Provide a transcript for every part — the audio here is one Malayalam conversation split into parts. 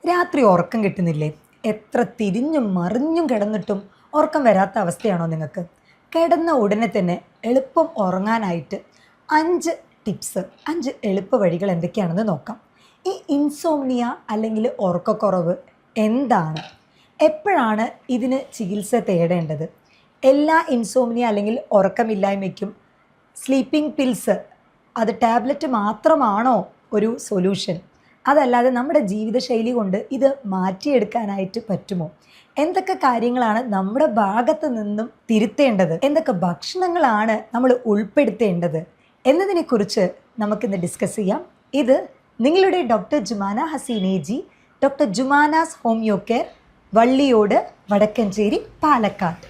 രാത്രി ഉറക്കം കിട്ടുന്നില്ലേ? എത്ര തിരിഞ്ഞും മറിഞ്ഞും കിടന്നിട്ടും ഉറക്കം വരാത്ത അവസ്ഥയാണോ നിങ്ങൾക്ക്? കിടന്ന ഉടനെ തന്നെ എളുപ്പം ഉറങ്ങാനായിട്ട് 5 ടിപ്സ്, 5 എളുപ്പ വഴികൾ എന്തൊക്കെയാണെന്ന് നോക്കാം. ഈ ഇൻസോംനിയ അല്ലെങ്കിൽ ഉറക്കക്കുറവ് എന്താണ്? എപ്പോഴാണ് ഇതിന് ചികിത്സ തേടേണ്ടത്? എല്ലാ ഇൻസോംനിയ അല്ലെങ്കിൽ ഉറക്കമില്ലായ്മയ്ക്കും സ്ലീപ്പിംഗ് പിൽസ് അത് ടാബ്ലറ്റ് മാത്രമാണോ ഒരു സൊല്യൂഷൻ? അതല്ലാതെ നമ്മുടെ ജീവിതശൈലി കൊണ്ട് ഇത് മാറ്റിയെടുക്കാനായിട്ട് പറ്റുമോ? എന്തൊക്കെ കാര്യങ്ങളാണ് നമ്മുടെ ഭാഗത്ത് നിന്നും തിരുത്തേണ്ടത്? എന്തൊക്കെ ഭക്ഷണങ്ങളാണ് നമ്മൾ ഉൾപ്പെടുത്തേണ്ടത് എന്നതിനെക്കുറിച്ച് നമുക്കിന്ന് ഡിസ്കസ് ചെയ്യാം. ഇത് നിങ്ങളുടെ ഡോക്ടർ ജുമാന ഹസീനേജി, doctor Jumana's homeo care, Valliyode, Vadakkanchery, Palakkad.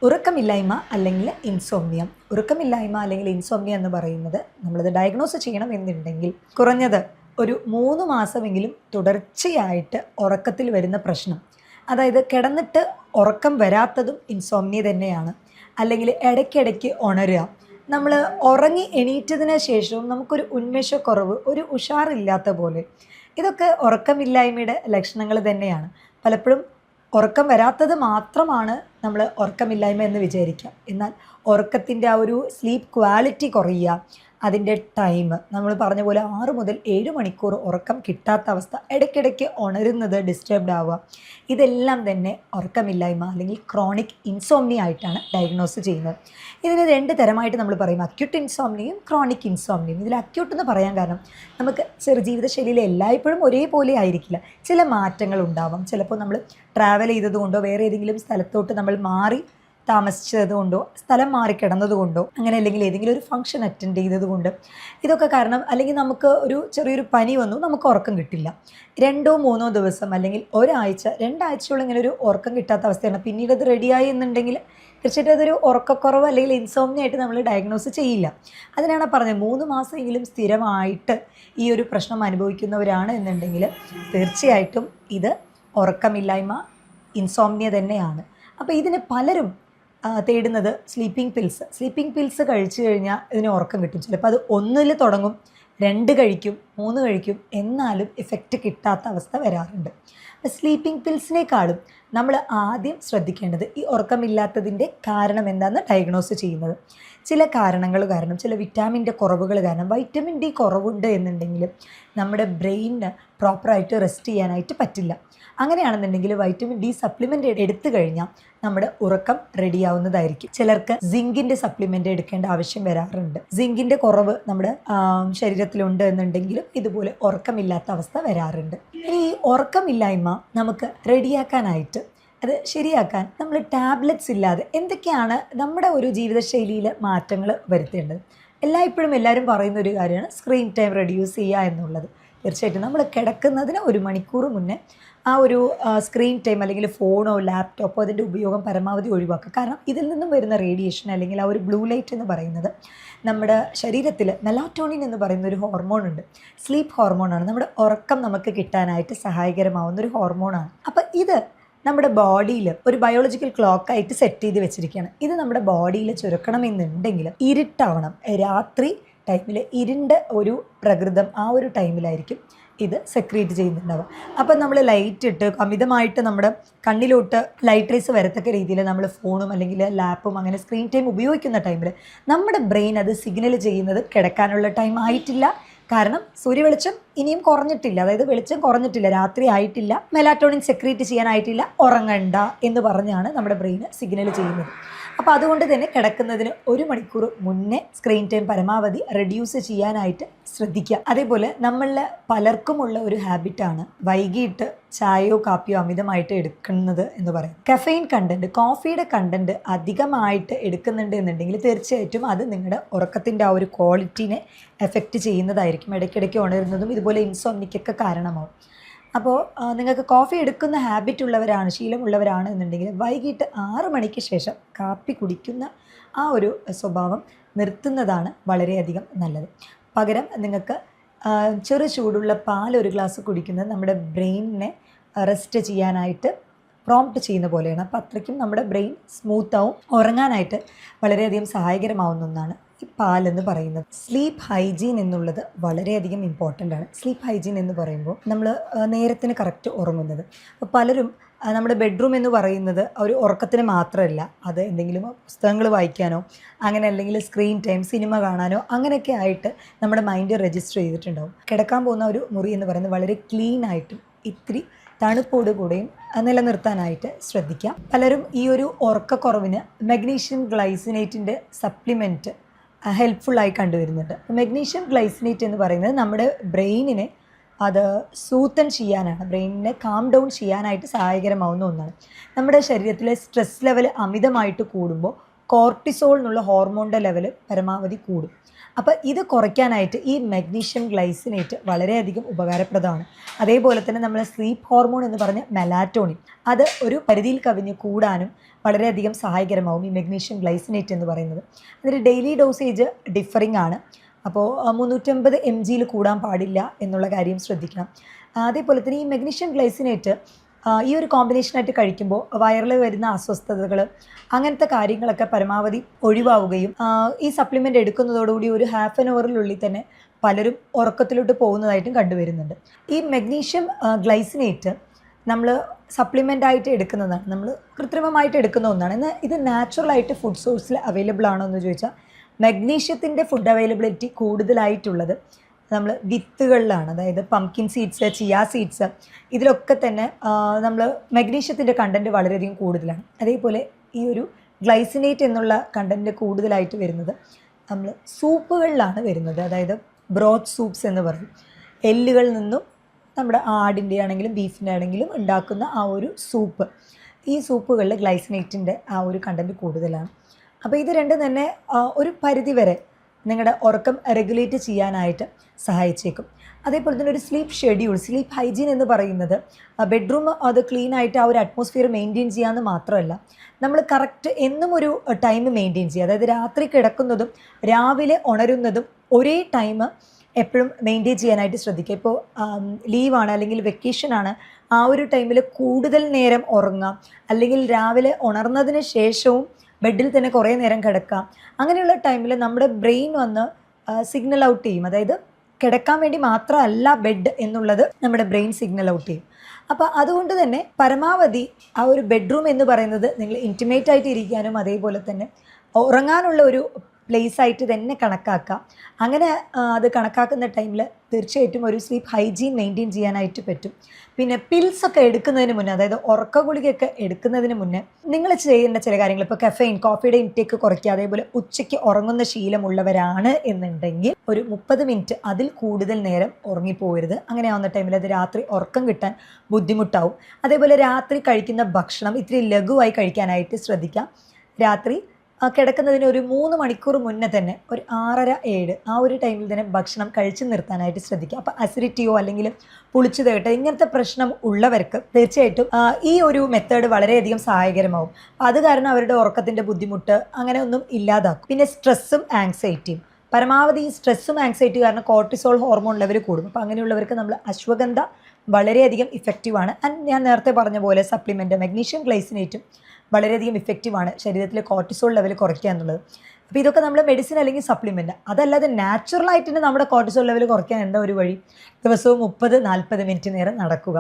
ഉറക്കമില്ലായ്മ അല്ലെങ്കിൽ ഇൻസോംനിയ. ഉറക്കമില്ലായ്മ അല്ലെങ്കിൽ ഇൻസോംനിയ എന്ന് പറയുന്നത് നമ്മളത് ഡയഗ്നോസ് ചെയ്യണം എന്നുണ്ടെങ്കിൽ കുറഞ്ഞത് ഒരു 3 മാസമെങ്കിലും തുടർച്ചയായിട്ട് ഉറക്കത്തിൽ വരുന്ന പ്രശ്നം, അതായത് കിടന്നിട്ട് ഉറക്കം വരാത്തതും ഇൻസോംനിയ തന്നെയാണ്. അല്ലെങ്കിൽ ഇടയ്ക്കിടയ്ക്ക് ഉണരുക, നമ്മൾ ഉറങ്ങി എണീറ്റതിന് ശേഷവും നമുക്കൊരു ഉന്മേഷക്കുറവ്, ഒരു ഉഷാറില്ലാത്ത പോലെ, ഇതൊക്കെ ഉറക്കമില്ലായ്മയുടെ ലക്ഷണങ്ങൾ തന്നെയാണ്. പലപ്പോഴും ഉറക്കം വരാത്തത് മാത്രമാണ് നമ്മൾ ഉറക്കമില്ലായ്മ എന്ന് വിചാരിക്കുക. എന്നാൽ ഉറക്കത്തിൻ്റെ ആ ഒരു സ്ലീപ്പ് ക്വാളിറ്റി കുറയുക, അതിൻ്റെ ടൈം, നമ്മൾ പറഞ്ഞ പോലെ 6 മുതൽ 7 മണിക്കൂർ ഉറക്കം കിട്ടാത്ത അവസ്ഥ, ഇടയ്ക്കിടയ്ക്ക് ഉണരുന്നത് ഡിസ്റ്റർബ്ഡ് ആവുക, ഇതെല്ലാം തന്നെ ഉറക്കമില്ലായ്മ അല്ലെങ്കിൽ ക്രോണിക് ഇൻസോംനിയ ആയിട്ടാണ് ഡയഗ്നോസ് ചെയ്യുന്നത്. ഇതിന് 2 തരമായിട്ട് നമ്മൾ പറയും, അക്യൂട്ട് ഇൻസോംനിയയും ക്രോണിക് ഇൻസോംനിയയും. ഇതിൽ അക്യൂട്ട് എന്ന് പറയാൻ കാരണം നമുക്ക് ജീവിതശൈലിയിൽ എല്ലായ്പ്പോഴും ഒരേപോലെ ആയിരിക്കില്ല, ചില മാറ്റങ്ങൾ ഉണ്ടാവാം. ചിലപ്പോൾ നമ്മൾ ട്രാവൽ ചെയ്തതുകൊണ്ടോ വേറെ ഏതെങ്കിലും സ്ഥലത്തോട്ട് നമ്മൾ മാറി താമസിച്ചത് കൊണ്ടോ സ്ഥലം മാറി കിടന്നതുകൊണ്ടോ, അങ്ങനെ അല്ലെങ്കിൽ ഏതെങ്കിലും ഒരു ഫംഗ്ഷൻ അറ്റൻഡ് ചെയ്തതുകൊണ്ട്, ഇതൊക്കെ കാരണം, അല്ലെങ്കിൽ നമുക്ക് ഒരു ചെറിയൊരു പനി വന്നു, നമുക്ക് ഉറക്കം കിട്ടില്ല. 2-3 ദിവസം അല്ലെങ്കിൽ ഒരാഴ്ച, 2 ആഴ്ചയോളം ഇങ്ങനെ ഒരു ഉറക്കം കിട്ടാത്ത അവസ്ഥയാണ്. പിന്നീട് അത് റെഡിയായി എന്നുണ്ടെങ്കിൽ തീർച്ചയായിട്ടും അതൊരു ഉറക്കക്കുറവ് അല്ലെങ്കിൽ ഇൻസോംനിയ ആയിട്ട് നമ്മൾ ഡയഗ്നോസ് ചെയ്യില്ല. അതിനാണ് പറഞ്ഞത് 3 മാസമെങ്കിലും സ്ഥിരമായിട്ട് ഈ ഒരു പ്രശ്നം അനുഭവിക്കുന്നവരാണ് എന്നുണ്ടെങ്കിൽ തീർച്ചയായിട്ടും ഇത് ഉറക്കമില്ലായ്മ, ഇൻസോംനിയ തന്നെയാണ്. അപ്പോൾ ഇതിന് പലരും തേടുന്നത് സ്ലീപ്പിംഗ് പിൽസ് കഴിച്ചു കഴിഞ്ഞാൽ ഇതിന് ഉറക്കം കിട്ടും. ചിലപ്പോൾ അത് 1 തുടങ്ങും, 2 കഴിക്കും, 3 കഴിക്കും, എന്നാലും എഫക്റ്റ് കിട്ടാത്ത അവസ്ഥ വരാറുണ്ട്. അപ്പോൾ സ്ലീപ്പിംഗ് പിൽസിനേക്കാളും നമ്മൾ ആദ്യം ശ്രദ്ധിക്കേണ്ടത് ഈ ഉറക്കമില്ലാത്തതിൻ്റെ കാരണം എന്താണെന്ന് ഡയഗ്നോസ് ചെയ്യുന്നത്. ചില കാരണങ്ങൾ കാരണം, ചില വിറ്റാമിൻ്റെ കുറവുകൾ കാരണം, വൈറ്റമിൻ ഡി കുറവുണ്ട് എന്നുണ്ടെങ്കിൽ നമ്മുടെ ബ്രെയിനിന് പ്രോപ്പറായിട്ട് റെസ്റ്റ് ചെയ്യാനായിട്ട് പറ്റില്ല. അങ്ങനെയാണെന്നുണ്ടെങ്കിൽ വൈറ്റമിൻ ഡി സപ്ലിമെൻ്റ് എടുത്തു കഴിഞ്ഞാൽ നമ്മുടെ ഉറക്കം റെഡിയാവുന്നതായിരിക്കും. ചിലർക്ക് സിങ്കിൻ്റെ സപ്ലിമെൻ്റ് എടുക്കേണ്ട ആവശ്യം വരാറുണ്ട്. സിങ്കിൻ്റെ കുറവ് നമ്മുടെ ശരീരത്തിലുണ്ട് എന്നുണ്ടെങ്കിലും ഇതുപോലെ ഉറക്കമില്ലാത്ത അവസ്ഥ വരാറുണ്ട്. ഈ ഉറക്കമില്ലായ്മ നമുക്ക് റെഡിയാക്കാനായിട്ട്, അത് ശരിയാക്കാൻ നമ്മൾ ടാബ്ലറ്റ്സ് ഇല്ലാതെ എന്തൊക്കെയാണ് നമ്മുടെ ഒരു ജീവിതശൈലിയിൽ മാറ്റങ്ങൾ വരുത്തേണ്ടത്? എല്ലായ്പ്പോഴും എല്ലാവരും പറയുന്ന ഒരു കാര്യമാണ് സ്ക്രീൻ ടൈം റെഡ്യൂസ് ചെയ്യുക എന്നുള്ളത്. തീർച്ചയായിട്ടും നമ്മൾ കിടക്കുന്നതിന് 1 മണിക്കൂർ മുന്നേ ആ ഒരു സ്ക്രീൻ ടൈം അല്ലെങ്കിൽ ഫോണോ ലാപ്ടോപ്പോ അതിൻ്റെ ഉപയോഗം പരമാവധി ഒഴിവാക്കുക. കാരണം ഇതിൽ നിന്നും വരുന്ന റേഡിയേഷൻ അല്ലെങ്കിൽ ആ ഒരു ബ്ലൂ ലൈറ്റ് എന്ന് പറയുന്നത് നമ്മുടെ ശരീരത്തിൽ മെലാറ്റോണിൻ എന്ന് പറയുന്ന ഒരു ഹോർമോൺ ഉണ്ട്, സ്ലീപ്പ് ഹോർമോണാണ്. നമ്മുടെ ഉറക്കം നമുക്ക് കിട്ടാനായിട്ട് സഹായകരമാവുന്ന ഒരു ഹോർമോണാണ്. അപ്പോൾ ഇത് നമ്മുടെ ബോഡിയിൽ ഒരു ബയോളജിക്കൽ ക്ലോക്കായിട്ട് സെറ്റ് ചെയ്ത് വെച്ചിരിക്കുകയാണ്. ഇത് നമ്മുടെ ബോഡിയിൽ ചുരുക്കണമെന്നുണ്ടെങ്കിൽ ഇരുട്ടാവണം, രാത്രി ടൈമിൽ ഇരുണ്ട ഒരു പ്രകൃതം, ആ ഒരു ടൈമിലായിരിക്കും ഇത് സെക്രീറ്റ് ചെയ്യുന്നുണ്ടാവുക. അപ്പം നമ്മൾ ലൈറ്റ് ഇട്ട് അമിതമായിട്ട് നമ്മുടെ കണ്ണിലോട്ട് ലൈറ്റ് റേസ് വരത്തക്ക രീതിയിൽ നമ്മൾ ഫോണും അല്ലെങ്കിൽ ലാപ്പും അങ്ങനെ സ്ക്രീൻ ടൈം ഉപയോഗിക്കുന്ന ടൈമിൽ നമ്മുടെ ബ്രെയിൻ അത് സിഗ്നൽ ചെയ്യുന്നത് കിടക്കാനുള്ള ടൈം ആയിട്ടില്ല, കാരണം സൂര്യവെളിച്ചം ഇനിയും കുറഞ്ഞിട്ടില്ല, അതായത് വെളിച്ചം കുറഞ്ഞിട്ടില്ല, രാത്രി ആയിട്ടില്ല, മെലാറ്റോണിൻ സെക്രീറ്റ് ചെയ്യാനായിട്ടില്ല, ഉറങ്ങണ്ട എന്ന് പറഞ്ഞാണ് നമ്മുടെ ബ്രെയിന് സിഗ്നൽ ചെയ്യുന്നത്. അപ്പോൾ അതുകൊണ്ട് തന്നെ കിടക്കുന്നതിന് 1 മണിക്കൂർ മുന്നേ സ്ക്രീൻ ടൈം പരമാവധി റെഡ്യൂസ് ചെയ്യാനായിട്ട് ശ്രദ്ധിക്കുക. അതേപോലെ നമ്മളിൽ പലർക്കുമുള്ള ഒരു ഹാബിറ്റാണ് വൈകിട്ട് ചായയോ കാപ്പിയോ അമിതമായിട്ട് എടുക്കുന്നത് എന്ന് പറയും. കഫെയിൻ കണ്ടൻറ്റ്, കോഫിയുടെ കണ്ടൻറ്റ് അധികമായിട്ട് എടുക്കുന്നുണ്ട് എന്നുണ്ടെങ്കിൽ തീർച്ചയായിട്ടും അത് നിങ്ങളുടെ ഉറക്കത്തിൻ്റെ ആ ഒരു ക്വാളിറ്റീനെ എഫക്റ്റ് ചെയ്യുന്നതായിരിക്കും. ഇടയ്ക്കിടയ്ക്ക് ഉണരുന്നതും ഇതുപോലെ ഇൻസോംനിക്കൊക്കെ കാരണമാവും. അപ്പോൾ നിങ്ങൾക്ക് കോഫി എടുക്കുന്ന ഹാബിറ്റ് ഉള്ളവരാണ്, ശീലമുള്ളവരാണ് എന്നുണ്ടെങ്കിൽ വൈകിട്ട് 6 മണിക്ക് ശേഷം കാപ്പി കുടിക്കുന്ന ആ ഒരു സ്വഭാവം നിർത്തുന്നതാണ് വളരെയധികം നല്ലത്. പകരം നിങ്ങൾക്ക് ചെറു ചൂടുള്ള പാൽ 1 ഗ്ലാസ് കുടിക്കുന്നത് നമ്മുടെ ബ്രെയിനിനെ റെസ്റ്റ് ചെയ്യാനായിട്ട് പ്രോംപ്റ്റ് ചെയ്യുന്ന പോലെയാണ്. അപ്പോൾ അത്രയ്ക്കും നമ്മുടെ ബ്രെയിൻ സ്മൂത്താവും, ഉറങ്ങാനായിട്ട് വളരെയധികം സഹായകരമാവുന്ന ഒന്നാണ് ഈ പാലെന്ന് പറയുന്നത്. സ്ലീപ്പ് ഹൈജീൻ എന്നുള്ളത് വളരെയധികം ഇമ്പോർട്ടൻ്റ് ആണ്. സ്ലീപ്പ് ഹൈജീൻ എന്ന് പറയുമ്പോൾ നമ്മൾ നേരത്തിന് കറക്റ്റ് ഉറങ്ങുന്നത്. അപ്പോൾ പലരും നമ്മുടെ ബെഡ്റൂം എന്ന് പറയുന്നത് ഒരു ഉറക്കത്തിന് മാത്രമല്ല, അത് എന്തെങ്കിലും പുസ്തകങ്ങൾ വായിക്കാനോ അങ്ങനെ അല്ലെങ്കിൽ സ്ക്രീൻ ടൈം സിനിമ കാണാനോ അങ്ങനെയൊക്കെ ആയിട്ട് നമ്മുടെ മൈൻഡ് രജിസ്റ്റർ ചെയ്തിട്ടുണ്ടാവും. കിടക്കാൻ പോകുന്ന ഒരു മുറി എന്ന് പറയുന്നത് വളരെ ക്ലീൻ ആയിട്ടും ഇത്തിരി തണുപ്പോട് കൂടെയും നിലനിർത്താനായിട്ട് ശ്രദ്ധിക്കാം. പലരും ഈ ഒരു ഉറക്കക്കുറവിന് മഗ്നീഷ്യം ഗ്ലൈസിനേറ്റിൻ്റെ സപ്ലിമെൻറ്റ് ഹെൽപ്ഫുള്ളായി കണ്ടുവരുന്നുണ്ട്. മഗ്നീഷ്യം ഗ്ലൈസിനേറ്റ് എന്ന് പറയുന്നത് നമ്മുടെ ബ്രെയിനിനെ അത് സൂത്തൻ ചെയ്യാനാണ്, ബ്രെയിനിനെ കാം ഡൗൺ ചെയ്യാനായിട്ട് സഹായകരമാവുന്ന ഒന്നാണ്. നമ്മുടെ ശരീരത്തിലെ സ്ട്രെസ് ലെവൽ അമിതമായിട്ട് കൂടുമ്പോൾ കോർട്ടിസോൾ എന്നുള്ള ഹോർമോണിൻ്റെ ലെവൽ പരമാവധി കൂടും. അപ്പോൾ ഇത് കുറയ്ക്കാനായിട്ട് ഈ മഗ്നീഷ്യം ഗ്ലൈസിനേറ്റ് വളരെയധികം ഉപകാരപ്രദമാണ്. അതേപോലെ തന്നെ നമ്മൾ സ്ലീപ്പ് ഹോർമോൺ എന്ന് പറഞ്ഞ മെലാറ്റോണിൻ, അത് ഒരു പരിധിയിൽ കവിഞ്ഞ് കൂടാനും വളരെയധികം സഹായകരമാവും ഈ മഗ്നീഷ്യം ഗ്ലൈസിനേറ്റ് എന്ന് പറയുന്നത്. അതിൻ്റെ ഡെയിലി ഡോസേജ് ഡിഫറിങ് ആണ്. അപ്പോൾ 350 mg കൂടാൻ പാടില്ല എന്നുള്ള കാര്യം ശ്രദ്ധിക്കണം. അതേപോലെ തന്നെ ഈ മഗ്നീഷ്യം ഗ്ലൈസിനേറ്റ് ഈ ഒരു കോമ്പിനേഷനായിട്ട് കഴിക്കുമ്പോൾ വയറിൽ വരുന്ന അസ്വസ്ഥതകൾ അങ്ങനത്തെ കാര്യങ്ങളൊക്കെ പരമാവധി ഒഴിവാവുകയും ഈ സപ്ലിമെൻ്റ് എടുക്കുന്നതോടുകൂടി ഒരു ഹാഫ് ആൻ അവറിനുള്ളിൽ തന്നെ പലരും ഉറക്കത്തിലോട്ട് പോകുന്നതായിട്ടും കണ്ടുവരുന്നുണ്ട്. ഈ മഗ്നീഷ്യം ഗ്ലൈസിനേറ്റ് നമ്മൾ സപ്ലിമെൻ്റായിട്ട് എടുക്കുന്നതാണ്, നമ്മൾ കൃത്രിമമായിട്ട് എടുക്കുന്ന ഒന്നാണ്. എന്നാൽ ഇത് നാച്ചുറലായിട്ട് ഫുഡ് സോഴ്സിൽ അവൈലബിൾ ആണോ എന്ന് ചോദിച്ചാൽ മഗ്നീഷ്യത്തിൻ്റെ ഫുഡ് അവൈലബിലിറ്റി കൂടുതലായിട്ടുള്ളത് നമ്മൾ വിത്തുകളിലാണ്. അതായത് പംകിൻ സീഡ്സ്, ചിയ സീഡ്സ്, ഇതിലൊക്കെ തന്നെ നമ്മൾ മഗ്നീഷ്യത്തിൻ്റെ കണ്ടൻറ്റ് വളരെയധികം കൂടുതലാണ്. അതേപോലെ ഈ ഒരു ഗ്ലൈസിനേറ്റ് എന്നുള്ള കണ്ടൻറ്റ് കൂടുതലായിട്ട് വരുന്നത് നമ്മൾ സൂപ്പുകളിലാണ് വരുന്നത്. അതായത് ബ്രോത്ത് സൂപ്സ് എന്ന് പറയും. എല്ലുകളിൽ നിന്നും നമ്മുടെ ആടിൻ്റെ ആണെങ്കിലും ബീഫിൻ്റെ ആണെങ്കിലും ഉണ്ടാക്കുന്ന ആ ഒരു സൂപ്പ്, ഈ സൂപ്പുകളിൽ ഗ്ലൈസിനേറ്റിൻ്റെ ആ ഒരു കണ്ടൻറ്റ് കൂടുതലാണ്. അപ്പോൾ ഇത് രണ്ടും തന്നെ ഒരു പരിധി വരെ നിങ്ങളുടെ ഉറക്കം റെഗുലേറ്റ് ചെയ്യാനായിട്ട് സഹായിച്ചേക്കും. അതേപോലെ തന്നെ ഒരു സ്ലീപ്പ് ഷെഡ്യൂൾ, സ്ലീപ്പ് ഹൈജീൻ എന്ന് പറയുന്നത് ബെഡ്റൂം അത് ക്ലീൻ ആയിട്ട് ആ ഒരു അറ്റ്മോസ്ഫിയർ മെയിൻറ്റെയിൻ ചെയ്യാമെന്ന് മാത്രമല്ല, നമ്മൾ കറക്റ്റ് എന്നും ഒരു ടൈം മെയിൻറ്റെയിൻ ചെയ്യുക. അതായത് രാത്രി കിടക്കുന്നതും രാവിലെ ഉണരുന്നതും ഒരേ ടൈം എപ്പോഴും മെയിൻറ്റെയിൻ ചെയ്യാനായിട്ട് ശ്രദ്ധിക്കുക. ഇപ്പോൾ ലീവാണ് അല്ലെങ്കിൽ വെക്കേഷനാണ്, ആ ഒരു ടൈമിൽ കൂടുതൽ നേരം ഉറങ്ങാം, അല്ലെങ്കിൽ രാവിലെ ഉണർന്നതിന് ശേഷവും ബെഡിൽ തന്നെ കുറേ നേരം കിടക്കാം. അങ്ങനെയുള്ള ടൈമിൽ നമ്മുടെ ബ്രെയിൻ വന്ന് സിഗ്നൽ ഔട്ട് ചെയ്യും. അതായത് കിടക്കാൻ വേണ്ടി മാത്രമല്ല ബെഡ് എന്നുള്ളത് നമ്മുടെ ബ്രെയിൻ സിഗ്നൽ ഔട്ട് ചെയ്യും. അപ്പോൾ അതുകൊണ്ട് തന്നെ പരമാവധി ആ ഒരു ബെഡ്റൂം എന്ന് പറയുന്നത് നിങ്ങൾ ഇൻറ്റിമേറ്റ് ആയിട്ട് ഇരിക്കാനും അതേപോലെ തന്നെ ഉറങ്ങാനുള്ള ഒരു പ്ലേസ് ആയിട്ട് തന്നെ കണക്കാക്കാം. അങ്ങനെ അത് കണക്കാക്കുന്ന ടൈമിൽ തീർച്ചയായിട്ടും ഒരു സ്ലീപ്പ് ഹൈജീൻ മെയിൻറ്റെയിൻ ചെയ്യാനായിട്ട് പറ്റും. പിന്നെ പിൽസൊക്കെ എടുക്കുന്നതിന് മുന്നേ, അതായത് ഉറക്ക ഗുളികയൊക്കെ എടുക്കുന്നതിന് മുന്നേ നിങ്ങൾ ചെയ്യേണ്ട ചില കാര്യങ്ങൾ, ഇപ്പോൾ കഫെയിൻ, കോഫിയുടെ ഇൻടേക്ക് കുറയ്ക്കുക. അതേപോലെ ഉച്ചയ്ക്ക് ഉറങ്ങുന്ന ശീലമുള്ളവരാണ് എന്നുണ്ടെങ്കിൽ ഒരു 30 മിനിറ്റ് അതിൽ കൂടുതൽ നേരം ഉറങ്ങിപ്പോകരുത്. അങ്ങനെ ആവുന്ന ടൈമിൽ അത് രാത്രി ഉറക്കം കിട്ടാൻ ബുദ്ധിമുട്ടാവും. അതേപോലെ രാത്രി കഴിക്കുന്ന ഭക്ഷണം ഇത്തിരി ലഘുവായി കഴിക്കാനായിട്ട് ശ്രദ്ധിക്കാം. രാത്രി കിടക്കുന്നതിന് ഒരു 3 മണിക്കൂർ മുന്നേ തന്നെ ഒരു 6:30-7 ആ ഒരു ടൈമിൽ തന്നെ ഭക്ഷണം കഴിച്ചു നിർത്താനായിട്ട് ശ്രദ്ധിക്കുക. അപ്പോൾ അസിഡിറ്റിയോ അല്ലെങ്കിൽ പുളിച്ചു തേട്ടോ ഇങ്ങനത്തെ പ്രശ്നം ഉള്ളവർക്ക് തീർച്ചയായിട്ടും ഈ ഒരു മെത്തേഡ് വളരെയധികം സഹായകരമാവും. അത് കാരണം അവരുടെ ഉറക്കത്തിൻ്റെ ബുദ്ധിമുട്ട് അങ്ങനെ ഒന്നും ഇല്ലാതാക്കും. പിന്നെ സ്ട്രെസ്സും ആങ്സൈറ്റിയും, പരമാവധി ഈ സ്ട്രെസ്സും ആങ്സൈറ്റി കാരണം കോർട്ടിസോൾ ഹോർമോൺ ലെവൽ കൂടും. അപ്പോൾ അങ്ങനെയുള്ളവർക്ക് നമ്മൾ അശ്വഗന്ധ വളരെയധികം ഇഫക്റ്റീവാണ്. ആൻഡ് ഞാൻ നേരത്തെ പറഞ്ഞ പോലെ സപ്ലിമെൻറ്റ് മഗ്നീഷ്യം ഗ്ലൈസിനേറ്റും വളരെയധികം ഇഫക്റ്റീവാണ് ശരീരത്തിലെ കോർട്ടിസോൾ ലെവൽ കുറയ്ക്കുക എന്നുള്ളത്. അപ്പോൾ ഇതൊക്കെ നമ്മൾ മെഡിസിൻ അല്ലെങ്കിൽ സപ്ലിമെൻറ്റ്, അതല്ലാതെ നാച്ചുറലായിട്ട് തന്നെ നമ്മുടെ കോർട്ടിസോൾ ലെവൽ കുറയ്ക്കാൻ എന്താ ഒരു വഴി? ദിവസവും 30-40 മിനിറ്റ് നേരം നടക്കുക.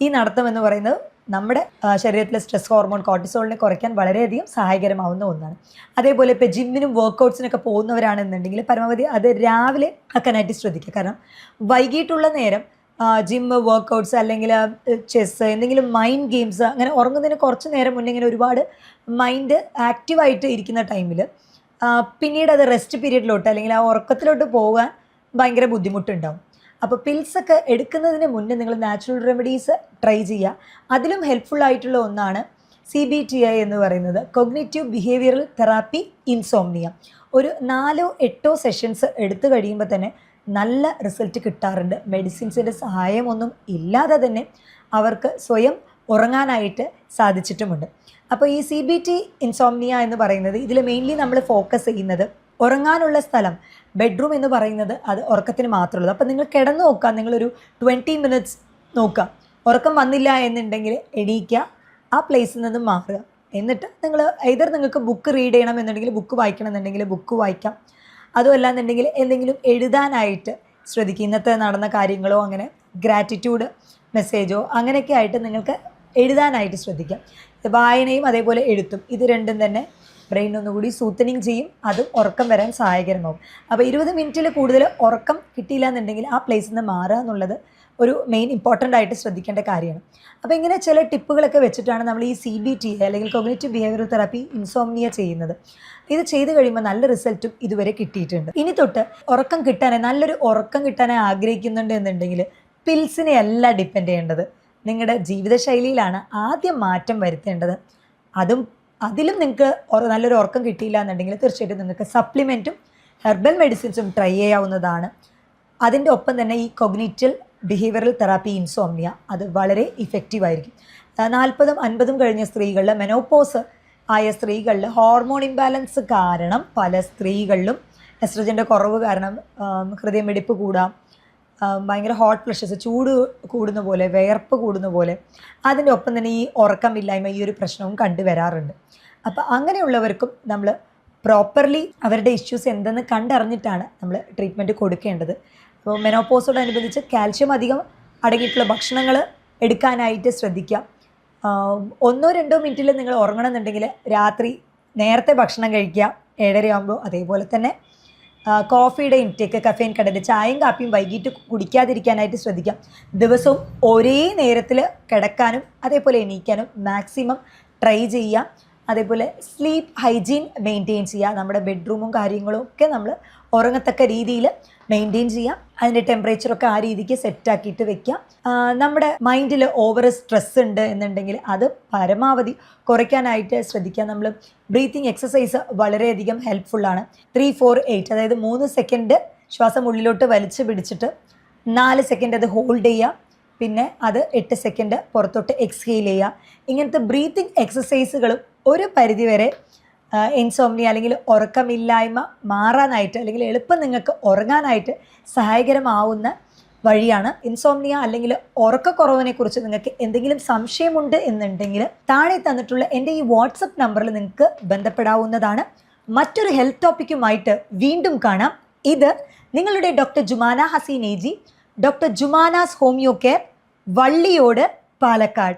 ഈ നടത്തം എന്ന് പറയുന്നത് നമ്മുടെ ശരീരത്തിലെ സ്ട്രെസ് ഹോർമോൺ കോർട്ടിസോളിനെ കുറയ്ക്കാൻ വളരെയധികം സഹായകരമാവുന്ന ഒന്നാണ്. അതേപോലെ ഇപ്പോൾ ജിമ്മിനും വർക്കൗട്ട്സിനൊക്കെ പോകുന്നവരാണെന്നുണ്ടെങ്കിൽ പരമാവധി അത് രാവിലെ ആക്കാനായിട്ട് ശ്രദ്ധിക്കുക. കാരണം വൈകിട്ടുള്ള നേരം ജിമ്മ്, വർക്കൗട്ട്സ് അല്ലെങ്കിൽ ചെസ്സ്, എന്തെങ്കിലും മൈൻഡ് ഗെയിംസ്, അങ്ങനെ ഉറങ്ങുന്നതിന് കുറച്ച് നേരം മുന്നേ ഇങ്ങനെ ഒരുപാട് മൈൻഡ് ആക്റ്റീവായിട്ട് ഇരിക്കുന്ന ടൈമിൽ പിന്നീട് അത് റെസ്റ്റ് പീരീഡിലോട്ട് അല്ലെങ്കിൽ ആ ഉറക്കത്തിലോട്ട് പോകാൻ ഭയങ്കര ബുദ്ധിമുട്ടുണ്ടാവും. അപ്പോൾ പിൽസൊക്കെ എടുക്കുന്നതിന് മുന്നേ നിങ്ങൾ നാച്ചുറൽ റെമഡീസ് ട്രൈ ചെയ്യുക. അതിലും ഹെൽപ്ഫുള്ളായിട്ടുള്ള ഒന്നാണ് CBTI എന്ന് പറയുന്നത്, കൊഗ്നിറ്റീവ് ബിഹേവിയറൽ തെറാപ്പി ഇൻസോംനിയ. ഒരു 4-8 സെഷൻസ് എടുത്തു കഴിയുമ്പോൾ തന്നെ നല്ല റിസൾട്ട് കിട്ടാറുണ്ട്. മെഡിസിൻസിൻ്റെ സഹായമൊന്നും ഇല്ലാതെ തന്നെ അവർക്ക് സ്വയം ഉറങ്ങാനായിട്ട് സാധിച്ചിട്ടുമുണ്ട്. അപ്പോൾ ഈ CBT ഇൻസോംനിയ എന്ന് പറയുന്നത് ഇതിൽ മെയിൻലി നമ്മൾ ഫോക്കസ് ചെയ്യുന്നത് ഉറങ്ങാനുള്ള സ്ഥലം, ബെഡ്റൂം എന്ന് പറയുന്നത് അത് ഉറക്കത്തിന് മാത്രമുള്ളത്. അപ്പോൾ നിങ്ങൾ കിടന്ന് നോക്കുക, നിങ്ങളൊരു 20 മിനിറ്റ്സ് നോക്കുക. ഉറക്കം വന്നില്ല എന്നുണ്ടെങ്കിൽ എണീക്കുക, ആ പ്ലേസിൽ നിന്ന് മാറുക. എന്നിട്ട് നിങ്ങൾ എയ്തർ നിങ്ങൾക്ക് ബുക്ക് റീഡ് ചെയ്യണം എന്നുണ്ടെങ്കിൽ ബുക്ക് വായിക്കണം എന്നുണ്ടെങ്കിൽ ബുക്ക് വായിക്കാം. അതുമല്ല എന്നുണ്ടെങ്കിൽ എന്തെങ്കിലും എഴുതാനായിട്ട് ശ്രദ്ധിക്കുക. ഇന്നത്തെ നടന്ന കാര്യങ്ങളോ അങ്ങനെ ഗ്രാറ്റിറ്റ്യൂഡ് മെസ്സേജോ അങ്ങനെയൊക്കെ ആയിട്ട് നിങ്ങൾക്ക് എഴുതാനായിട്ട് ശ്രദ്ധിക്കാം. വായനയും അതേപോലെ എഴുത്തും ഇത് രണ്ടും തന്നെ ബ്രെയിൻ ഒന്നുകൂടി സൂത്തനിങ് ചെയ്യും, അതും ഉറക്കം വരാൻ സഹായകരമാവും. അപ്പോൾ 20 മിനിറ്റിൽ കൂടുതൽ ഉറക്കം കിട്ടിയില്ല എന്നുണ്ടെങ്കിൽ ആ പ്ലേസിൽ നിന്ന് മാറുക എന്നുള്ളത് ഒരു മെയിൻ ഇമ്പോർട്ടൻ്റ് ആയിട്ട് ശ്രദ്ധിക്കേണ്ട കാര്യമാണ്. അപ്പോൾ ഇങ്ങനെ ചില ടിപ്പുകളൊക്കെ വെച്ചിട്ടാണ് നമ്മൾ ഈ CBT അല്ലെങ്കിൽ കോഗ്നിറ്റീവ് ബിഹേവിയറൽ തെറാപ്പി ഇൻസോംനിയ ചെയ്യുന്നത്. ഇത് ചെയ്ത് കഴിയുമ്പോൾ നല്ല റിസൾട്ടും ഇതുവരെ കിട്ടിയിട്ടുണ്ട്. ഇനി തൊട്ട് ഉറക്കം കിട്ടാനായി നല്ലൊരു ഉറക്കം കിട്ടാനായി ആഗ്രഹിക്കുന്നുണ്ട് എന്നുണ്ടെങ്കിൽ പിൽസിനെ അല്ല ഡിപ്പെൻഡ് ചെയ്യേണ്ടത്, നിങ്ങളുടെ ജീവിതശൈലിയിലാണ് ആദ്യം മാറ്റം വരുത്തേണ്ടത്. അതിലും നിങ്ങൾക്ക് നല്ലൊരു ഉറക്കം കിട്ടിയില്ല എന്നുണ്ടെങ്കിൽ തീർച്ചയായിട്ടും നിങ്ങൾക്ക് സപ്ലിമെൻറ്റും ഹെർബൽ മെഡിസിൻസും ട്രൈ ചെയ്യാവുന്നതാണ്. അതിൻ്റെ ഒപ്പം തന്നെ ഈ കോഗ്നിറ്റീവ് ബിഹേവിയറൽ തെറാപ്പി ഇൻസോംനിയ അത് വളരെ ഇഫക്റ്റീവായിരിക്കും. 40ഉം 50ഉം കഴിഞ്ഞ സ്ത്രീകളിൽ, മെനോപോസ് ആയ സ്ത്രീകളിൽ ഹോർമോൺ ഇംബാലൻസ് കാരണം പല സ്ത്രീകളിലും എസ്ട്രജൻ്റെ കുറവ് കാരണം ഹൃദയമിടിപ്പ് കൂടാം, ഭയങ്കര ഹോട്ട് ഫ്ലഷസ്, ചൂട് കൂടുന്ന പോലെ, വിയർപ്പ് കൂടുന്ന പോലെ, അതിൻ്റെ ഒപ്പം തന്നെ ഈ ഉറക്കമില്ലായ്മ ഈ ഒരു പ്രശ്നവും കണ്ടുവരാറുണ്ട്. അപ്പോൾ അങ്ങനെയുള്ളവർക്കും നമ്മൾ പ്രോപ്പർലി അവരുടെ ഇഷ്യൂസ് എന്തെന്ന് കണ്ടറിഞ്ഞിട്ടാണ് നമ്മൾ ട്രീറ്റ്മെൻറ്റ് കൊടുക്കേണ്ടത്. അപ്പോൾ മെനോപോസോടനുബന്ധിച്ച് കാൽഷ്യം അധികം അടങ്ങിയിട്ടുള്ള ഭക്ഷണങ്ങൾ എടുക്കാനായിട്ട് ശ്രദ്ധിക്കാം. 1-2 മിനിറ്റിൽ നിങ്ങൾ ഉറങ്ങണമെന്നുണ്ടെങ്കിൽ രാത്രി നേരത്തെ ഭക്ഷണം കഴിക്കുക 7:30 ആകുമ്പോൾ. അതേപോലെ തന്നെ കോഫിയുടെ ഇൻടേക്ക്, കഫെയിൻ കണ്ടന്റ്, ചായയും കാപ്പിയും വൈകിട്ട് കുടിക്കാതിരിക്കാനായിട്ട് ശ്രദ്ധിക്കാം. ദിവസവും ഒരേ നേരത്തിൽ കിടക്കാനും അതേപോലെ എണീക്കാനും മാക്സിമം ട്രൈ ചെയ്യുക. അതേപോലെ സ്ലീപ്പ് ഹൈജീൻ മെയിൻറ്റെയിൻ ചെയ്യുക. നമ്മുടെ ബെഡ്റൂമും കാര്യങ്ങളും ഒക്കെ നമ്മൾ ഉറങ്ങത്തക്ക രീതിയിൽ മെയിൻറ്റെയിൻ ചെയ്യുക. അതിൻ്റെ ടെമ്പറേച്ചറൊക്കെ ആ രീതിക്ക് സെറ്റാക്കിയിട്ട് വെക്കുക. നമ്മുടെ മൈൻഡിൽ ഓവർ സ്ട്രെസ് ഉണ്ട് എന്നുണ്ടെങ്കിൽ അത് പരമാവധി കുറയ്ക്കാനായിട്ട് ശ്രദ്ധിക്കുക. നമ്മൾ ബ്രീത്തിങ് എക്സസൈസ് വളരെയധികം ഹെൽപ്ഫുള്ളാണ്. 3-4-8, അതായത് 3 സെക്കൻഡ് ശ്വാസം ഉള്ളിലോട്ട് വലിച്ചു പിടിച്ചിട്ട് 4 സെക്കൻഡ് അത് ഹോൾഡ് ചെയ്യുക, പിന്നെ അത് 8 സെക്കൻഡ് പുറത്തോട്ട് എക്സ്ഹെയിൽ ചെയ്യുക. ഇങ്ങനത്തെ ബ്രീത്തിങ് എക്സസൈസുകളും ഒരു പരിധിവരെ ഇൻസോംനിയ അല്ലെങ്കിൽ ഉറക്കമില്ലായ്മ മാറാനായിട്ട് അല്ലെങ്കിൽ എളുപ്പം നിങ്ങൾക്ക് ഉറങ്ങാനായിട്ട് സഹായകരമാവുന്ന വഴിയാണ്. ഇൻസോംനിയ അല്ലെങ്കിൽ ഉറക്കക്കുറവിനെക്കുറിച്ച് നിങ്ങൾക്ക് എന്തെങ്കിലും സംശയമുണ്ട് എന്നുണ്ടെങ്കിൽ താഴെ തന്നിട്ടുള്ള എൻ്റെ ഈ വാട്സപ്പ് നമ്പറിൽ നിങ്ങൾക്ക് ബന്ധപ്പെടാവുന്നതാണ്. മറ്റൊരു ഹെൽത്ത് ടോപ്പിക്കുമായിട്ട് വീണ്ടും കാണാം. ഇത് നിങ്ങളുടെ doctor Jumana Haseen AG, doctor Jumana's homeo care, Valliyode, Palakkad.